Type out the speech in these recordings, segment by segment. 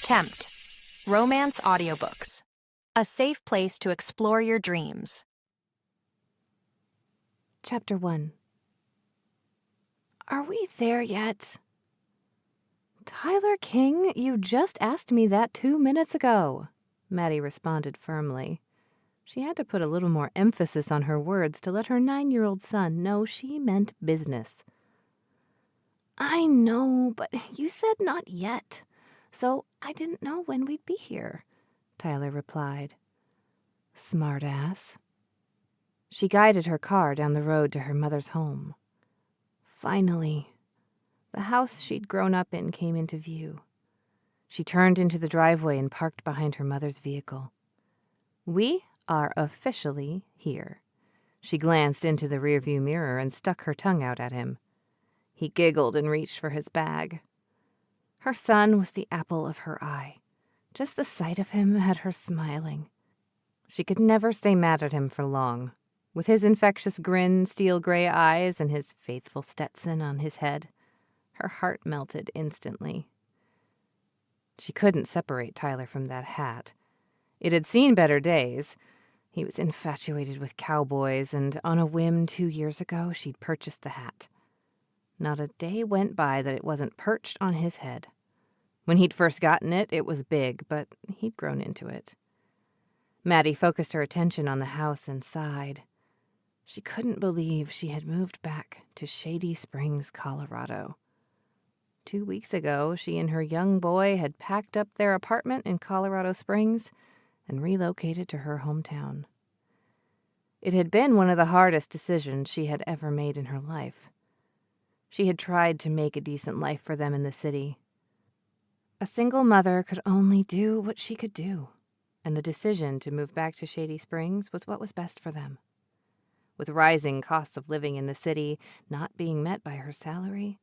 Tempt. Romance audiobooks. A safe place to explore your dreams. Chapter 1. Are we there yet? Tyler King, you just asked me that 2 minutes ago, Maddie responded firmly. She had to put a little more emphasis on her words to let her 9-year-old son know she meant business. I know, but you said not yet, so I didn't know when we'd be here, Tyler replied. Smartass. She guided her car down the road to her mother's home. Finally, the house she'd grown up in came into view. She turned into the driveway and parked behind her mother's vehicle. We are officially here. She glanced into the rearview mirror and stuck her tongue out at him. He giggled and reached for his bag. Her son was the apple of her eye. Just the sight of him had her smiling. She could never stay mad at him for long. With his infectious grin, steel gray eyes, and his faithful Stetson on his head, her heart melted instantly. She couldn't separate Tyler from that hat. It had seen better days. He was infatuated with cowboys, and on a whim 2 years ago, she'd purchased the hat. Not a day went by that it wasn't perched on his head. When he'd first gotten it, it was big, but he'd grown into it. Maddie focused her attention on the house and sighed. She couldn't believe she had moved back to Shady Springs, Colorado. 2 weeks ago, she and her young boy had packed up their apartment in Colorado Springs and relocated to her hometown. It had been one of the hardest decisions she had ever made in her life. She had tried to make a decent life for them in the city. A single mother could only do what she could do, and the decision to move back to Shady Springs was what was best for them. With rising costs of living in the city not being met by her salary,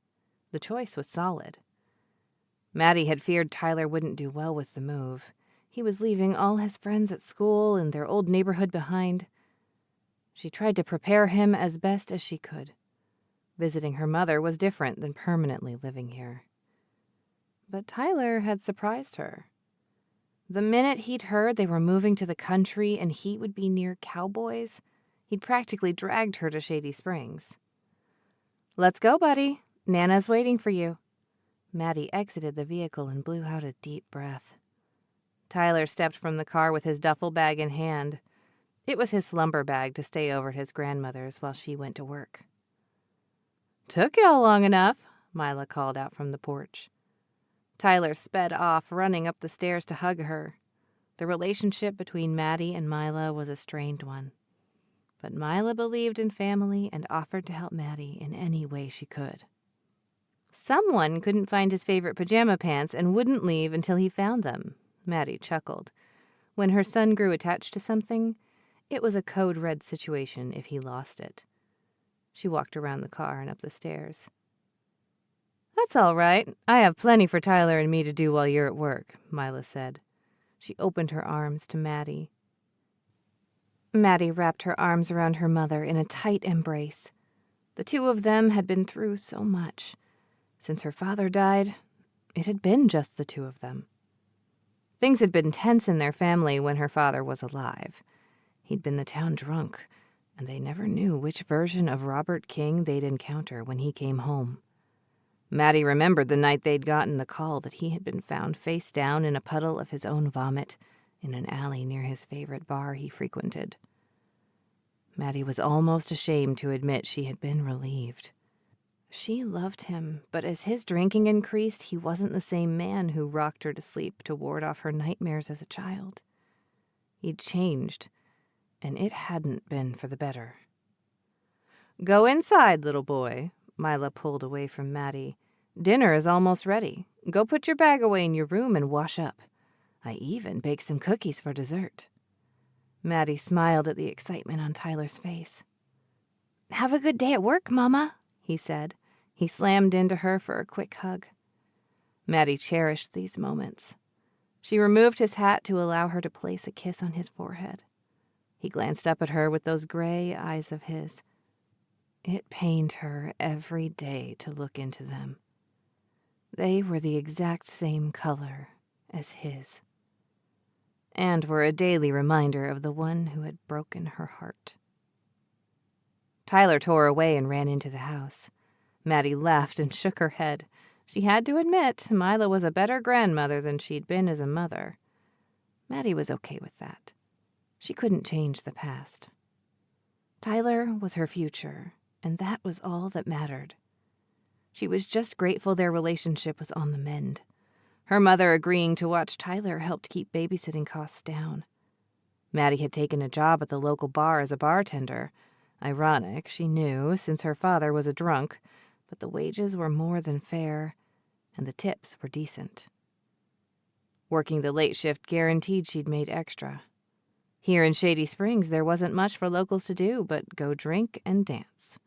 the choice was solid. Maddie had feared Tyler wouldn't do well with the move. He was leaving all his friends at school and their old neighborhood behind. She tried to prepare him as best as she could. Visiting her mother was different than permanently living here. But Tyler had surprised her. The minute he'd heard they were moving to the country and he would be near cowboys, he'd practically dragged her to Shady Springs. Let's go, buddy. Nana's waiting for you. Maddie exited the vehicle and blew out a deep breath. Tyler stepped from the car with his duffel bag in hand. It was his slumber bag to stay over at his grandmother's while she went to work. Took y'all long enough, Mila called out from the porch. Tyler sped off, running up the stairs to hug her. The relationship between Maddie and Mila was a strained one. But Mila believed in family and offered to help Maddie in any way she could. Someone couldn't find his favorite pajama pants and wouldn't leave until he found them, Maddie chuckled. When her son grew attached to something, it was a code red situation if he lost it. She walked around the car and up the stairs. That's all right. I have plenty for Tyler and me to do while you're at work, Mila said. She opened her arms to Maddie. Maddie wrapped her arms around her mother in a tight embrace. The two of them had been through so much. Since her father died, it had been just the two of them. Things had been tense in their family when her father was alive. He'd been the town drunk, and they never knew which version of Robert King they'd encounter when he came home. Maddie remembered the night they'd gotten the call that he had been found face down in a puddle of his own vomit in an alley near his favorite bar he frequented. Maddie was almost ashamed to admit she had been relieved. She loved him, but as his drinking increased, he wasn't the same man who rocked her to sleep to ward off her nightmares as a child. He'd changed, and it hadn't been for the better. Go inside, little boy, Mila pulled away from Maddie. Dinner is almost ready. Go put your bag away in your room and wash up. I even baked some cookies for dessert. Maddie smiled at the excitement on Tyler's face. Have a good day at work, Mama, he said. He slammed into her for a quick hug. Maddie cherished these moments. She removed his hat to allow her to place a kiss on his forehead. He glanced up at her with those gray eyes of his. It pained her every day to look into them. They were the exact same color as his, and were a daily reminder of the one who had broken her heart. Tyler tore away and ran into the house. Maddie laughed and shook her head. She had to admit Mila was a better grandmother than she'd been as a mother. Maddie was okay with that. She couldn't change the past. Tyler was her future, and that was all that mattered. She was just grateful their relationship was on the mend. Her mother agreeing to watch Tyler helped keep babysitting costs down. Maddie had taken a job at the local bar as a bartender. Ironic, she knew, since her father was a drunk, but the wages were more than fair, and the tips were decent. Working the late shift guaranteed she'd made extra. Here in Shady Springs, there wasn't much for locals to do but go drink and dance.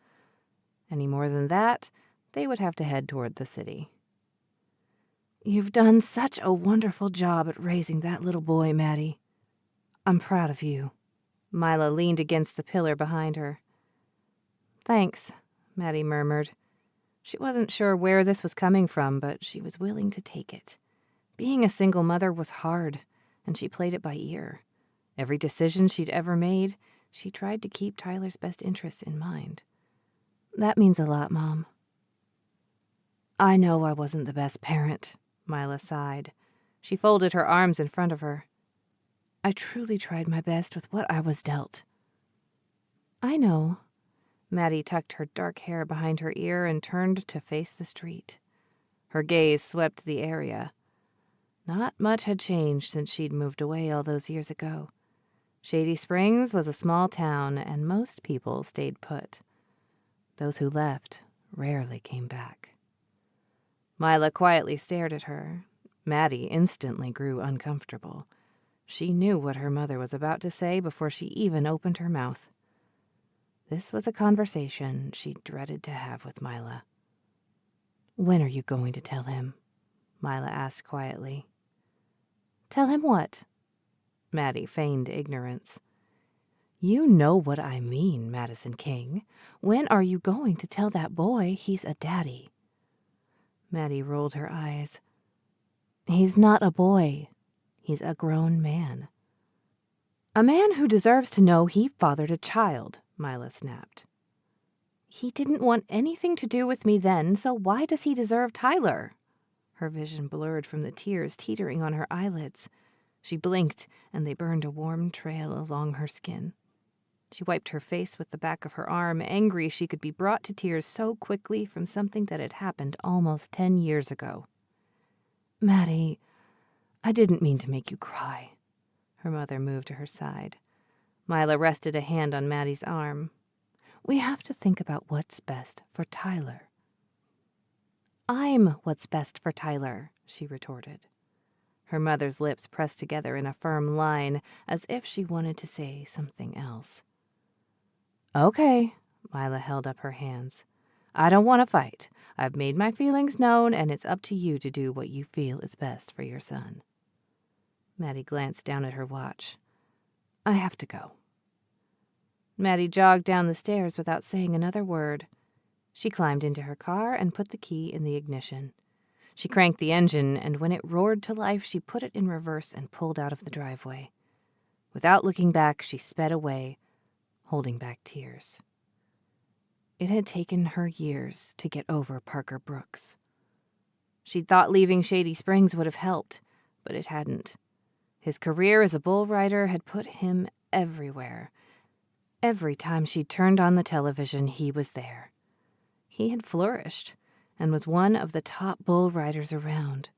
Any more than that, they would have to head toward the city. "You've done such a wonderful job at raising that little boy, Maddie. I'm proud of you." Mila leaned against the pillar behind her. "Thanks," Maddie murmured. She wasn't sure where this was coming from, but she was willing to take it. Being a single mother was hard, and she played it by ear. Every decision she'd ever made, she tried to keep Tyler's best interests in mind. "That means a lot, Mom." "I know I wasn't the best parent," Mila sighed. She folded her arms in front of her. "I truly tried my best with what I was dealt." "I know." Maddie tucked her dark hair behind her ear and turned to face the street. Her gaze swept the area. Not much had changed since she'd moved away all those years ago. Shady Springs was a small town, and most people stayed put. Those who left rarely came back. Mila quietly stared at her. Maddie instantly grew uncomfortable. She knew what her mother was about to say before she even opened her mouth. This was a conversation she dreaded to have with Mila. "When are you going to tell him?" Mila asked quietly. "Tell him what?" Maddie feigned ignorance. "You know what I mean, Maddison King. When are you going to tell that boy he's a daddy?" Maddie rolled her eyes. "He's not a boy. He's a grown man." "A man who deserves to know he fathered a child," Mila snapped. "He didn't want anything to do with me then, so why does he deserve Tyler?" Her vision blurred from the tears teetering on her eyelids. She blinked, and they burned a warm trail along her skin. She wiped her face with the back of her arm, angry she could be brought to tears so quickly from something that had happened almost 10 years ago. "Maddie, I didn't mean to make you cry." Her mother moved to her side. Mila rested a hand on Maddie's arm. "We have to think about what's best for Tyler." "I'm what's best for Tyler," she retorted. Her mother's lips pressed together in a firm line, as if she wanted to say something else. "Okay," Mila held up her hands. "I don't want to fight. I've made my feelings known, and it's up to you to do what you feel is best for your son." Maddie glanced down at her watch. "I have to go." Maddie jogged down the stairs without saying another word. She climbed into her car and put the key in the ignition. She cranked the engine, and when it roared to life, she put it in reverse and pulled out of the driveway. Without looking back, she sped away, holding back tears. It had taken her years to get over Parker Brooks. She'd thought leaving Shady Springs would have helped, but it hadn't. His career as a bull rider had put him everywhere. Every time she turned on the television, he was there. He had flourished and was one of the top bull riders around,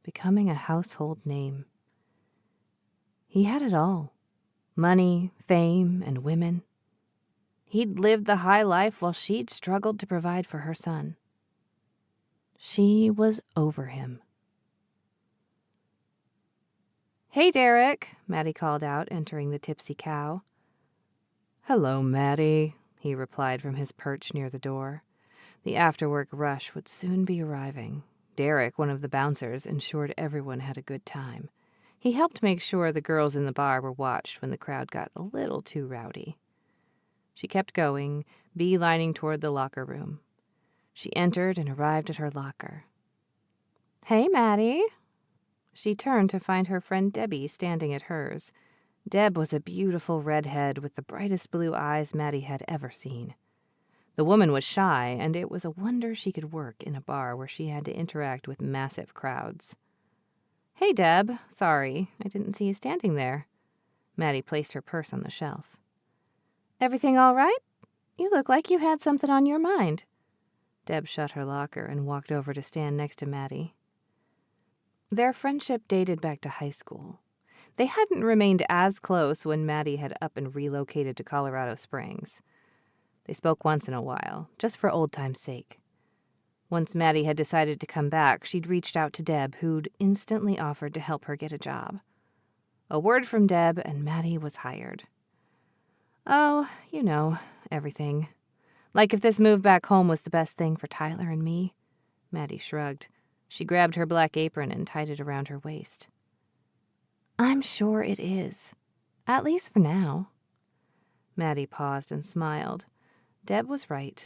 becoming a household name. He had it all: money, fame, and women. He'd lived the high life while she'd struggled to provide for her son. She was over him. "Hey, Derek," Maddie called out, entering the Tipsy Cow. "Hello, Maddie," he replied from his perch near the door. The after-work rush would soon be arriving. Derek, one of the bouncers, ensured everyone had a good time. He helped make sure the girls in the bar were watched when the crowd got a little too rowdy. She kept going, beelining toward the locker room. She entered and arrived at her locker. "Hey, Maddie." She turned to find her friend Debbie standing at hers. Deb was a beautiful redhead with the brightest blue eyes Maddie had ever seen. The woman was shy, and it was a wonder she could work in a bar where she had to interact with massive crowds. "Hey, Deb. Sorry, I didn't see you standing there." Maddie placed her purse on the shelf. "Everything all right? You look like you had something on your mind." Deb shut her locker and walked over to stand next to Maddie. Their friendship dated back to high school. They hadn't remained as close when Maddie had up and relocated to Colorado Springs. They spoke once in a while, just for old time's sake. Once Maddie had decided to come back, she'd reached out to Deb, who'd instantly offered to help her get a job. A word from Deb, and Maddie was hired. Oh, you know, everything. Like if this move back home was the best thing for Tyler and me. Maddie shrugged. She grabbed her black apron and tied it around her waist. "I'm sure it is. At least for now." Maddie paused and smiled. Deb was right.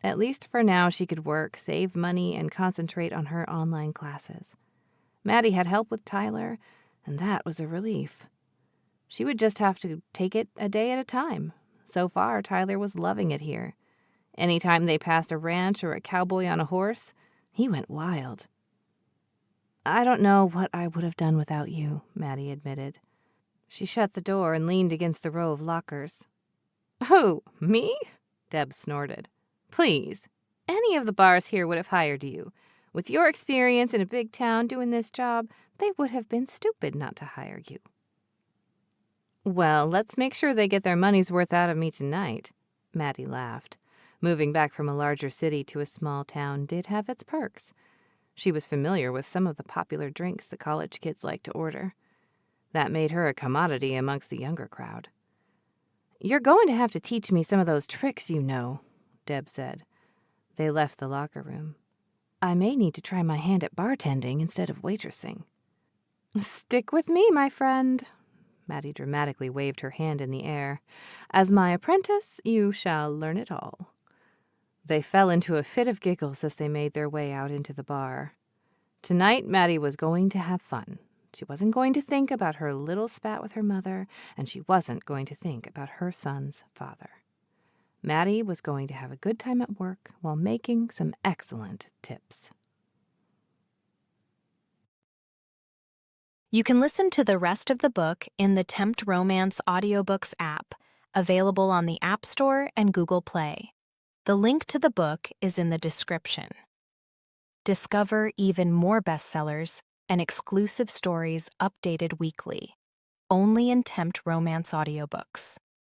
At least for now she could work, save money, and concentrate on her online classes. Maddie had help with Tyler, and that was a relief. She would just have to take it a day at a time. So far, Tyler was loving it here. Anytime they passed a ranch or a cowboy on a horse, he went wild. "I don't know what I would have done without you," Maddie admitted. She shut the door and leaned against the row of lockers. "Who, me?" Deb snorted. "Please, any of the bars here would have hired you. With your experience in a big town doing this job, they would have been stupid not to hire you." "Well, let's make sure they get their money's worth out of me tonight," Maddie laughed. Moving back from a larger city to a small town did have its perks. She was familiar with some of the popular drinks the college kids liked to order. That made her a commodity amongst the younger crowd. "You're going to have to teach me some of those tricks you know," Deb said. They left the locker room. "I may need to try my hand at bartending instead of waitressing." "Stick with me, my friend." Maddie dramatically waved her hand in the air. "As my apprentice, you shall learn it all." They fell into a fit of giggles as they made their way out into the bar. Tonight, Maddie was going to have fun. She wasn't going to think about her little spat with her mother, and she wasn't going to think about her son's father. Maddie was going to have a good time at work while making some excellent tips. You can listen to the rest of the book in the Tempt Romance audiobooks app, available on the App Store and Google Play. The link to the book is in the description. Discover even more bestsellers and exclusive stories updated weekly, only in Tempt Romance audiobooks.